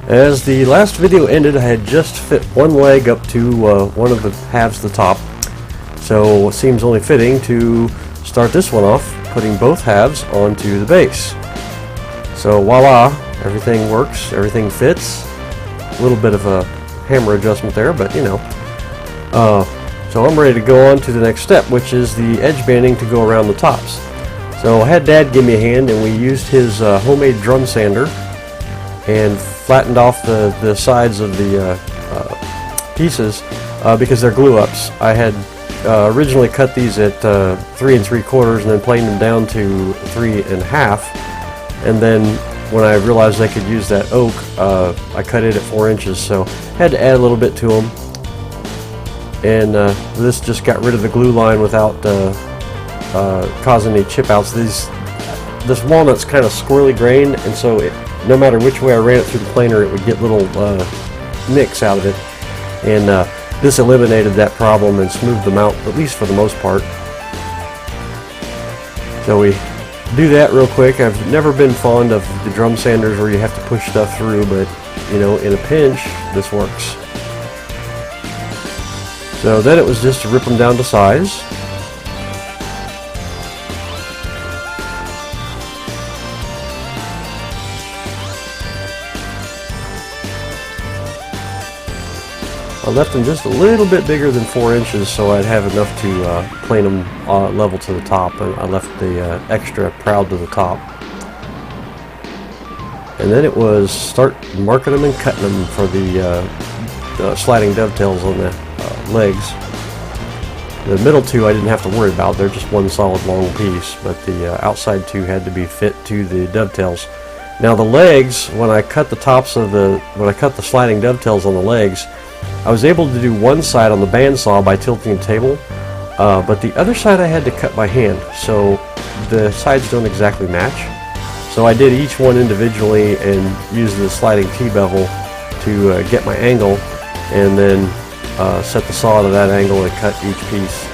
As the last video ended, I had just fit one leg up to one of the halves of the top, so it seems only fitting to start this one off putting both halves onto the base. So voila, everything works, everything fits. A little bit of a hammer adjustment there, but you know. So I'm ready to go on to the next step, which is the edge banding to go around the tops. So I had Dad give me a hand, and we used his homemade drum sander and flattened off the sides of the pieces because they're glue ups. I had originally cut these at 3 3/4 and then planed them down to 3 1/2, and then when I realized I could use that oak, I cut it at 4 inches, so had to add a little bit to them. And this just got rid of the glue line without causing any chip outs. This walnut's kind of squirrely grained, and so no matter which way I ran it through the planer, it would get little nicks out of it. And this eliminated that problem and smoothed them out, at least for the most part. So we do that real quick. I've never been fond of the drum sanders where you have to push stuff through, but you know, in a pinch, this works. So then it was just to rip them down to size. I left them just a little bit bigger than 4 inches, so I'd have enough to plane them level to the top, and I left the extra proud to the top. And then it was start marking them and cutting them for the sliding dovetails on the legs. The middle two I didn't have to worry about, they're just one solid long piece, but the outside two had to be fit to the dovetails. Now the legs, when I cut the sliding dovetails on the legs, I was able to do one side on the bandsaw by tilting the table, but the other side I had to cut by hand, so the sides don't exactly match. So I did each one individually and used the sliding T-bevel to get my angle, and then set the saw to that angle and cut each piece.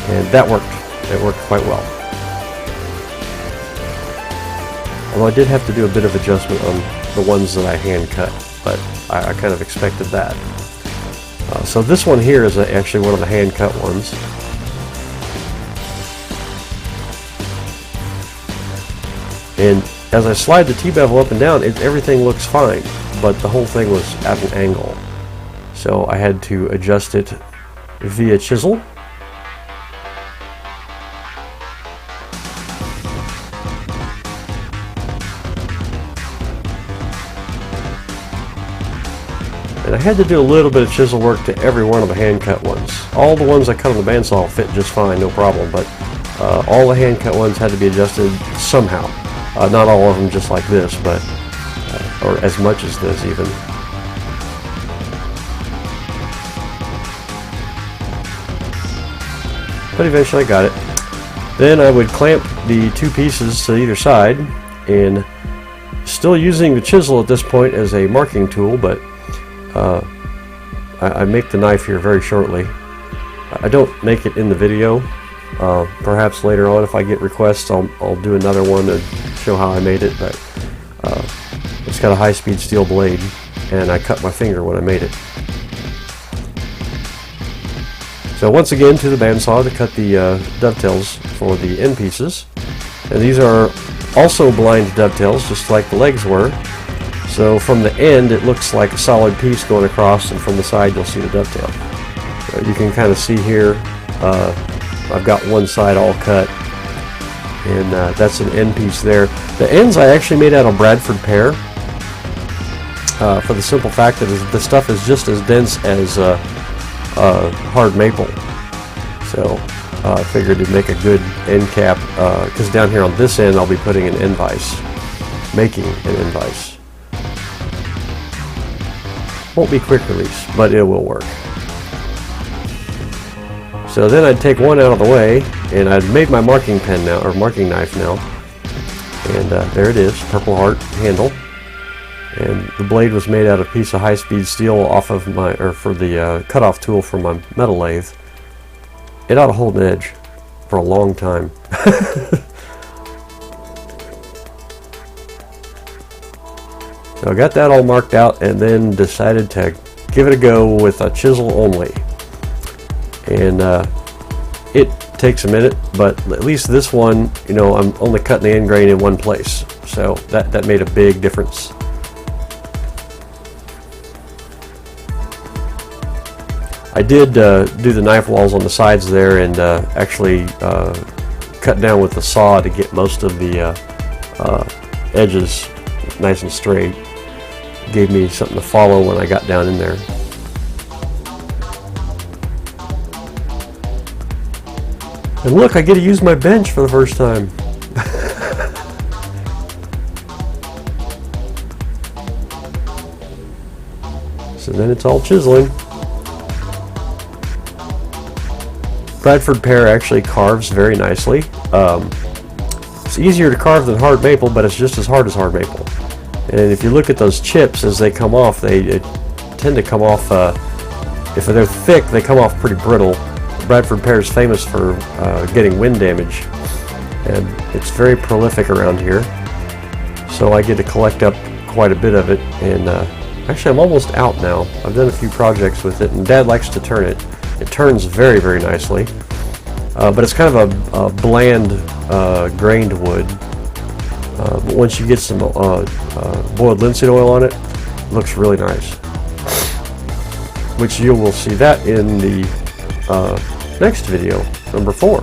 And that worked. It worked quite well. Although I did have to do a bit of adjustment on the ones that I hand cut, but I kind of expected that. So this one here is actually one of the hand cut ones. And as I slide the T-bevel up and down, everything looks fine, but the whole thing was at an angle. So I had to adjust it via chisel. And I had to do a little bit of chisel work to every one of the hand cut ones. All the ones I cut on the bandsaw fit just fine, no problem, but all the hand cut ones had to be adjusted somehow. Not all of them just like this, but or as much as this even. But eventually I got it. Then I would clamp the two pieces to either side, and still using the chisel at this point as a marking tool, but I make the knife here very shortly. I don't make it in the video. Perhaps later on, if I get requests, I'll do another one and show how I made it, but it's got a high-speed steel blade, and I cut my finger when I made it. So once again to the bandsaw to cut the dovetails for the end pieces. And these are also blind dovetails, just like the legs were. So from the end it looks like a solid piece going across, and from the side you'll see the dovetail. So you can kind of see here, I've got one side all cut, and that's an end piece there. The ends I actually made out of Bradford pear, for the simple fact that the stuff is just as dense as hard maple. So I figured it'd make a good end cap, because down here on this end I'll be putting an end vise, making an end vise. Won't be quick release, but it will work. So then I'd take one out of the way, and I'd made my marking pen now, or marking knife now, and there it is, Purple Heart handle. And the blade was made out of a piece of high-speed steel off of my, or for the cutoff tool for my metal lathe. It ought to hold an edge for a long time. So I got that all marked out and then decided to give it a go with a chisel only. And it takes a minute, but at least this one, you know, I'm only cutting the end grain in one place. So that made a big difference. I did do the knife walls on the sides there, and actually cut down with the saw to get most of the edges nice and straight. Gave me something to follow when I got down in there. And look, I get to use my bench for the first time. So then it's all chiseling. Bradford pear actually carves very nicely. It's easier to carve than hard maple, but it's just as hard as hard maple. And if you look at those chips as they come off, they tend to come off, if they're thick, they come off pretty brittle. Bradford pear is famous for getting wind damage, and it's very prolific around here. So I get to collect up quite a bit of it, and actually I'm almost out now. I've done a few projects with it, and Dad likes to turn it. It turns very, very nicely, but it's kind of a bland grained wood. But once you get some boiled linseed oil on it, it looks really nice. Which you will see that in the next video, number 4.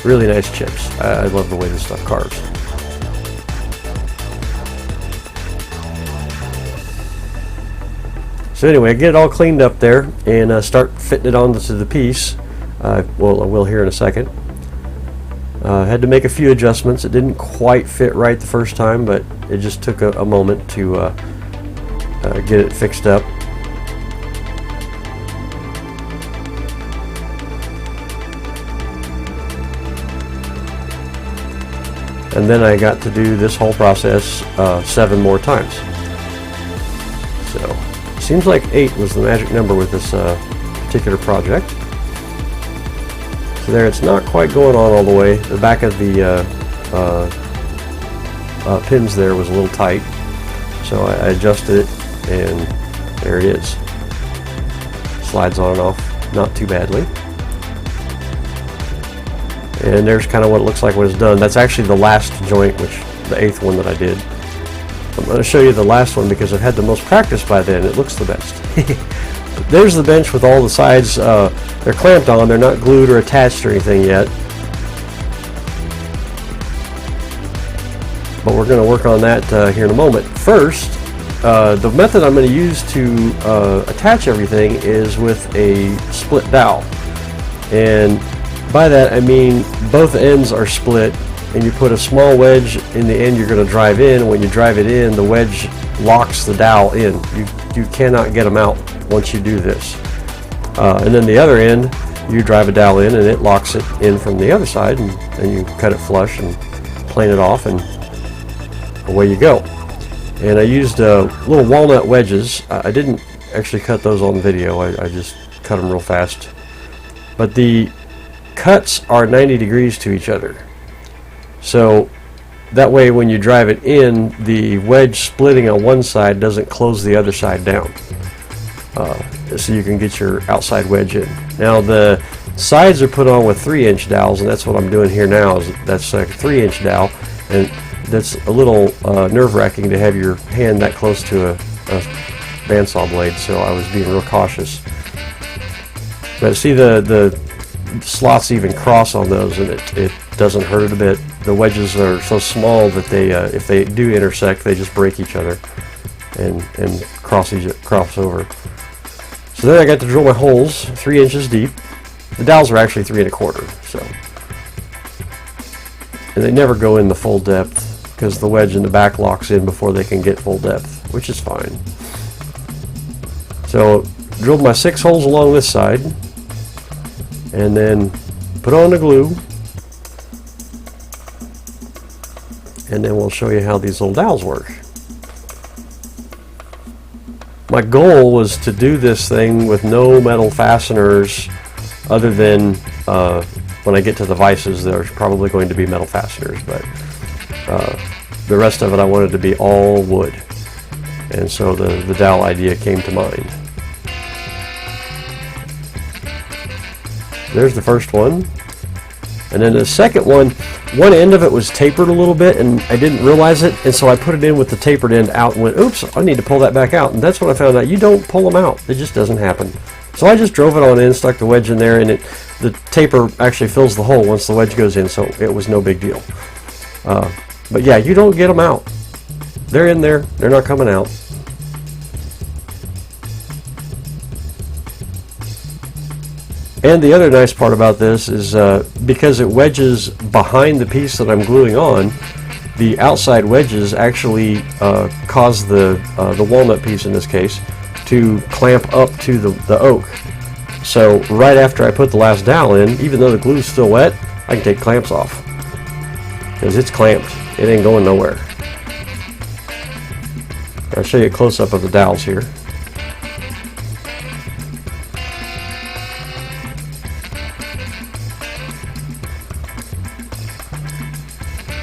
Really nice chips. I love the way this stuff carves. So anyway, I get it all cleaned up there and start fitting it onto the piece. Well, I will here in a second. Had to make a few adjustments. It didn't quite fit right the first time, but it just took a moment to get it fixed up. And then I got to do this whole process 7 more times. So, seems like 8 was the magic number with this particular project. So there, it's not quite going on all the way. The back of the pins there was a little tight, so I adjusted it, and there it is. Slides on and off, not too badly. And there's kind of what it looks like when it's done. That's actually the last joint, which the 8th one that I did. I'm going to show you the last one because I've had the most practice by then. It looks the best. There's the bench with all the sides. They're clamped on. They're not glued or attached or anything yet. But we're going to work on that here in a moment. First, the method I'm going to use to attach everything is with a split dowel. And by that I mean both ends are split, and you put a small wedge in the end you're going to drive in. When you drive it in, the wedge locks the dowel in. You cannot get them out once you do this. And then the other end, you drive a dowel in and it locks it in from the other side, and you cut it flush and plane it off, and away you go. And I used little walnut wedges. I didn't actually cut those on video. I just cut them real fast. But the cuts are 90 degrees to each other, so that way when you drive it in, the wedge splitting on one side doesn't close the other side down, so you can get your outside wedge in. Now the sides are put on with 3-inch dowels, and that's what I'm doing here now. That's like a 3-inch dowel, and that's a little nerve-wracking to have your hand that close to a bandsaw blade, so I was being real cautious. But see, the slots even cross on those, and it doesn't hurt it a bit. The wedges are so small that they, if they do intersect, they just break each other and cross over. So then I got to drill my holes 3 inches deep. The dowels are actually 3 1/4, so, and they never go in the full depth because the wedge in the back locks in before they can get full depth, which is fine. So drilled my 6 holes along this side, and then put on the glue, and then we'll show you how these little dowels work. My goal was to do this thing with no metal fasteners, other than when I get to the vices there's probably going to be metal fasteners, but the rest of it I wanted to be all wood, and so the dowel idea came to mind. There's the first one, and then the second one end of it was tapered a little bit, and I didn't realize it, and so I put it in with the tapered end out and went, oops, I need to pull that back out. And that's when I found out you don't pull them out. It just doesn't happen. So I just drove it on in, stuck the wedge in there, and the taper actually fills the hole once the wedge goes in, so it was no big deal. But yeah, you don't get them out. They're in there. They're not coming out. And the other nice part about this is because it wedges behind the piece that I'm gluing on, the outside wedges actually cause the walnut piece in this case to clamp up to the oak. So right after I put the last dowel in, even though the glue's still wet, I can take clamps off because it's clamped. It ain't going nowhere. I'll show you a close-up of the dowels here.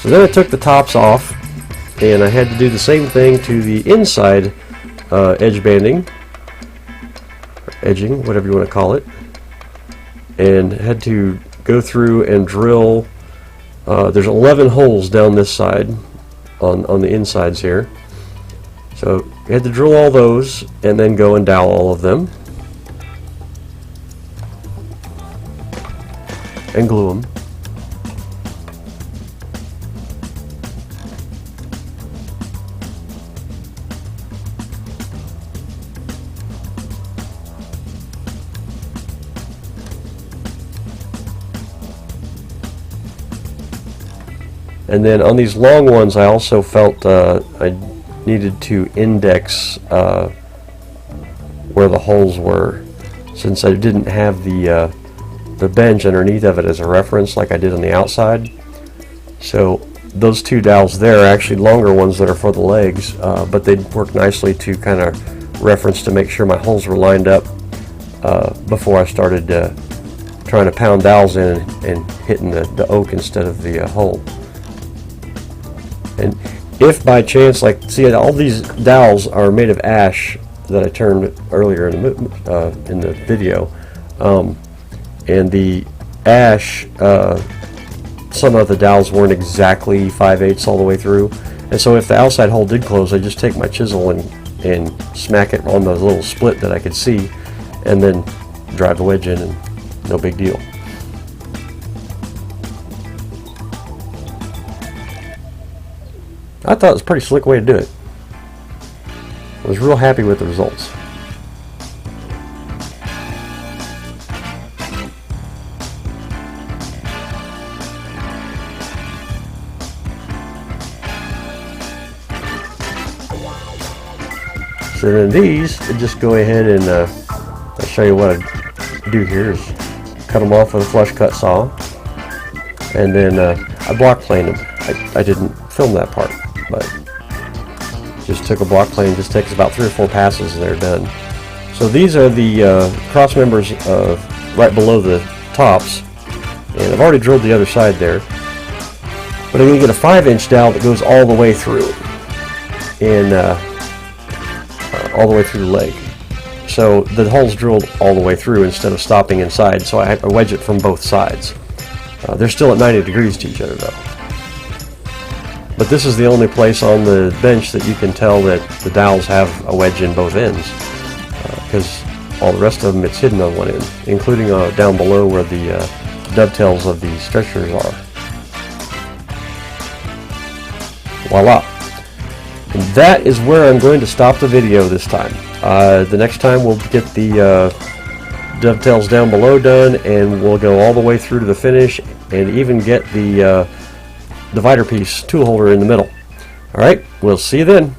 So then I took the tops off, and I had to do the same thing to the inside edge banding, or edging, whatever you want to call it, and had to go through and drill. There's 11 holes down this side on the insides here, so you had to drill all those and then go and dowel all of them and glue them. And then on these long ones, I also felt I needed to index where the holes were, since I didn't have the bench underneath of it as a reference like I did on the outside. So those two dowels there are actually longer ones that are for the legs, but they'd work nicely to kind of reference to make sure my holes were lined up before I started trying to pound dowels in and hitting the oak instead of the hole. And if by chance, like, see, all these dowels are made of ash that I turned earlier in the video, and the ash, some of the dowels weren't exactly 5/8 all the way through, and so if the outside hole did close, I just take my chisel and smack it on the little split that I could see, and then drive the wedge in, and no big deal. I thought it was a pretty slick way to do it. I was real happy with the results. So then these, I just go ahead and I'll show you what I do here is cut them off with a flush cut saw, and then I block planed them. I didn't film that part, but just took a block plane. Just takes about 3 or 4 passes and they're done. So these are the cross members right below the tops, and I've already drilled the other side there, but I'm going to get a 5-inch dowel that goes all the way through, and all the way through the leg. So the hole's drilled all the way through instead of stopping inside, so I wedge it from both sides. They're still at 90 degrees to each other though. But this is the only place on the bench that you can tell that the dowels have a wedge in both ends, because all the rest of them it's hidden on one end, including down below where the dovetails of the stretchers are. Voila! And that is where I'm going to stop the video this time. The next time we'll get the dovetails down below done, and we'll go all the way through to the finish and even get the divider piece tool holder in the middle. Alright, we'll see you then.